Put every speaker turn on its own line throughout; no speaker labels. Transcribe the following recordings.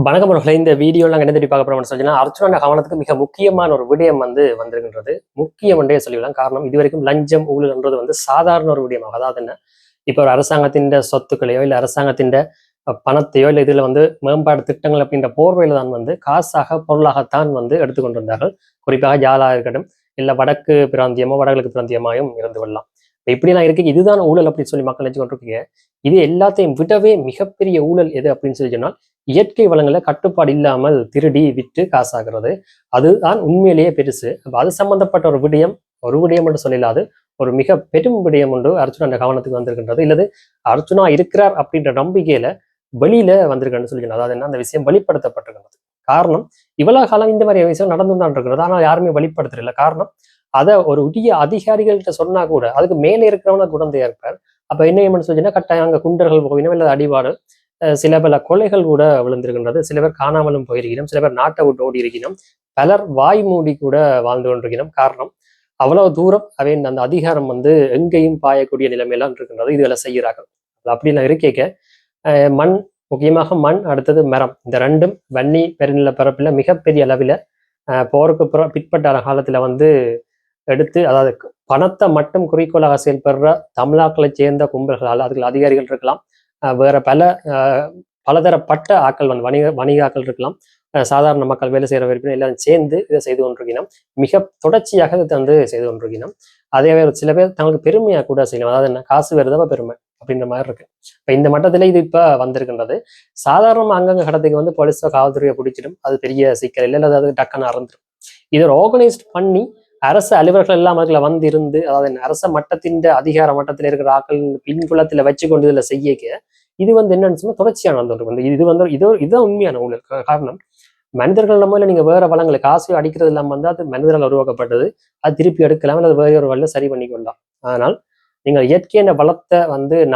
வணக்கம் அவர்களே. இந்த வீடியோவில் நாங்கள் என்ன தேடி பார்க்க போறோம்னு சொன்னா, அர்ச்சுனா கவனத்துக்கு மிக முக்கியமான ஒரு விடயம் வந்திருக்கின்றது. முக்கியம் என்றே சொல்லிவிடலாம். காரணம், இதுவரைக்கும் லஞ்சம் ஊழல்ன்றது சாதாரண ஒரு விடயமாக, அதாவது என்ன, இப்போ ஒரு அரசாங்கத்தின் சொத்துக்களையோ இல்லை அரசாங்கத்தின் பணத்தையோ இல்லை இதுல மேம்பாடு திட்டங்கள் அப்படின்ற போர்வையில தான் காசாக பொருளாகத்தான் எடுத்துக்கொண்டிருந்தார்கள். குறிப்பாக ஜாலா இருக்கட்டும், இல்லை வடக்கு பிராந்தியமோ வடகிழக்கு பிராந்தியமாயும் இருந்து கொள்ளலாம். இப்படிலாம் இருக்கு, இதுதான் ஊழல் அப்படின்னு சொல்லி மக்கள் நினைச்சு கொண்டிருக்கீங்க. இது எல்லாத்தையும் விடவே மிகப்பெரிய ஊழல் எது அப்படின்னு சொல்லி சொன்னால், இயற்கை வளங்களை கட்டுப்பாடு இல்லாமல் திருடி விற்று காசாகிறது. அதுதான் உண்மையிலேயே பெருசு. அப்ப அது சம்பந்தப்பட்ட ஒரு விடயம் என்று சொல்லலாது, ஒரு மிக பெரும் விடயம் ஒன்று அர்ச்சுனா கவனத்துக்கு வந்திருக்கின்றது. இல்லது அர்ச்சுனா இருக்கிறார் அப்படின்ற நம்பிக்கையில வெளியில வந்திருக்கேன்னு சொல்லி, அதாவது என்ன, அந்த விஷயம் வெளிப்படுத்தப்பட்டிருக்கிறது. காரணம், இவ்வளவு காலம் இந்த மாதிரி விஷயம் நடந்து தான் இருக்கிறது, ஆனால் யாருமே வெளிப்படுத்துறதில்லை. காரணம், அதை ஒரு உரிய அதிகாரிகள்கிட்ட சொன்னா கூட அதுக்கு மேலே இருக்கிறவன குழந்தையா இருப்பார். அப்ப என்ன சொல்லினா, கட்டாயம் அங்க குண்டர்கள் போயினும் இல்லை அடிபாடு, சில பல கொலைகள் கூட விழுந்திருக்கின்றது. சில பேர் காணாமலும் போயிருக்கணும், சில பேர் நாட்டை விட்டு ஓடி இருக்கணும், பலர் வாய் மூடி கூட வாழ்ந்து கொண்டிருக்கணும். காரணம், அவ்வளவு தூரம் அவை அந்த அதிகாரம் எங்கேயும் பாயக்கூடிய நிலைமையெல்லாம் இருக்கின்றது. இதுகளை செய்கிறார்கள். அப்படிலாம் இருக்கேக்க மண், முக்கியமாக மண், அடுத்தது மரம், இந்த ரெண்டும் வன்னி பெருநில பரப்பில் மிகப்பெரிய அளவில் போருக்கு பிற்பட்ட காலத்துல எடுத்து, அதாவது பணத்தை மட்டும் குறிக்கோளாக செயல்படுற தமிழாக்களை சேர்ந்த கும்பல்களால், அதுக்கு அதிகாரிகள் இருக்கலாம், வேற பலதரப்பட்ட ஆக்கள் வணிக ஆக்கள் இருக்கலாம், சாதாரண மக்கள் வேலை செய்கிற வரைக்கும் எல்லாரும் சேர்ந்து இதை செய்து கொண்டிருக்கணும். மிக தொடர்ச்சியாக இதை செய்து கொண்டிருக்கணும். அதே சில பேர் தங்களுக்கு பெருமையாக கூட செய்யலாம். அதாவது என்ன, காசு வருதவ பெருமை அப்படின்ற மாதிரி இருக்கு. இப்போ இந்த மட்டத்துல இது இப்போ வந்திருக்கின்றது. சாதாரண அங்கங்க கடத்துக்கு போலீஸோ காவல்துறையை பிடிச்சிடும், அது பெரிய சிக்கல் இல்லை, இல்லை அது டக்குன்னு அறந்துடும். இதை ஆர்கனைஸ்ட் பண்ணி அரசு அலுவலர்கள் எல்லாம் அதுல இருந்து, அதாவது அரச மட்டத்தின் அதிகார மட்டத்தில் இருக்கிற ஆக்கள் பின்புலத்துல வச்சு கொண்டு இதுல செய்யக்க, இது என்னன்னு சொன்னா தொடர்ச்சியான இதுதான் உண்மையான ஊழல். காரணம், மனிதர்கள் நம்ம நீங்க வேற வளங்களை காசு அடிக்கிறது இல்லாம அது மனிதர்கள் உருவாக்கப்பட்டது, அது திருப்பி எடுக்கலாம், அல்லது வேற ஒரு வழியில சரி பண்ணி கொள்ளலாம். ஆனால் நீங்க இயற்கையான வளத்தை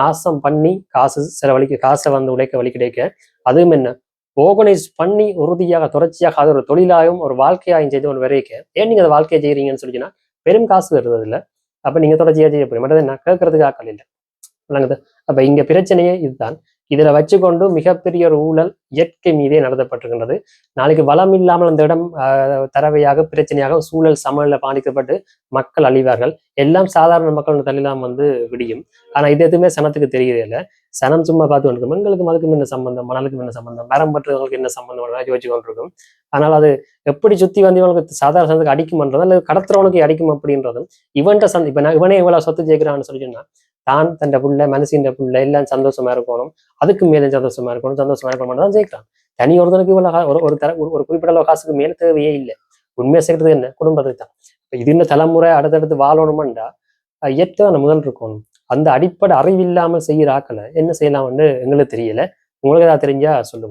நாசம் பண்ணி காசு செலவழிக்க, காசை உழைக்க வழி கிடைக்க, அதுவும் என்ன ஆர்கனைஸ் பண்ணி உறுதியாக தொடர்ச்சியாக அது ஒரு தொழிலாயும் ஒரு வாழ்க்கையாயும் செய்து ஒரு வரைக்க, ஏன் நீங்க அதை வாழ்க்கையை செய்யறீங்கன்னு சொல்லிச்சுன்னா பெரும் காசு வருது இல்லை. அப்ப நீங்க தொடர்ச்சியா செய்ய போறீங்க மட்டும் என்ன கேட்கறதுக்கு ஆக்கள் இல்லை. விளங்குது? அப்ப இங்க பிரச்சனையே இதுதான். இதுல வச்சுக்கொண்டு மிகப்பெரிய ஒரு ஊழல் இயற்கை மீதே நடத்தப்பட்டிருக்கின்றது. நாளைக்கு வளம் இல்லாமல் அந்த இடம் தரவையாக பிரச்சனையாக சூழல் சமநிலை பாதிக்கப்பட்டு மக்கள் அழிவார்கள். எல்லாம் சாதாரண மக்கள் தள்ளிலாம் விடியும். ஆனா இது எதுவுமே சனத்துக்கு தெரியல. சனம் சும்மா பார்த்து கொண்டிருக்கும், எங்களுக்கும் அதுக்கும் என்ன சம்பந்தம், மணலுக்கும் என்ன சம்பந்தம், மரம் பற்றுவங்களுக்கு என்ன சம்பந்தம் யோசிச்சு கொண்டிருக்கும். ஆனால் அது எப்படி சுத்தி இவங்களுக்கு சாதாரண சனத்துக்கு அடிக்கும்ன்றதும் அல்லது கடத்துறவனுக்கு அடிக்கும் அப்படின்றதும் இவன்ட இப்ப இவனே இவ்வளவு சொத்து ஜெயிக்கிறான்னு சொல்லிச்சுன்னா, தான் தன் புள்ள மனசின் புள்ள எல்லாம் சந்தோஷமா இருக்கணும், அதுக்கு மேலே சந்தோஷமா இருக்கணும் தான் ஜெயிக்கிறான். தனி ஒருத்தனுக்கு இவ்வளவு ஒரு குறிப்பிட்ட அளவு காசுக்கு மேல தேவையே இல்லை. உண்மையை செய்யறது என்ன, குடும்பத்துக்கு தான். இது இந்த தலைமுறை அடுத்தடுத்து வாழணும்டா இயற்கை முதல் இருக்கணும். அந்த அடிப்படை அறிவில்லாமல் செய்யற ஆக்களை என்ன செய்யலாம்னு எங்களுக்கு தெரியல. உங்களுக்கு ஏதாவது தெரிஞ்சா சொல்லுங்க.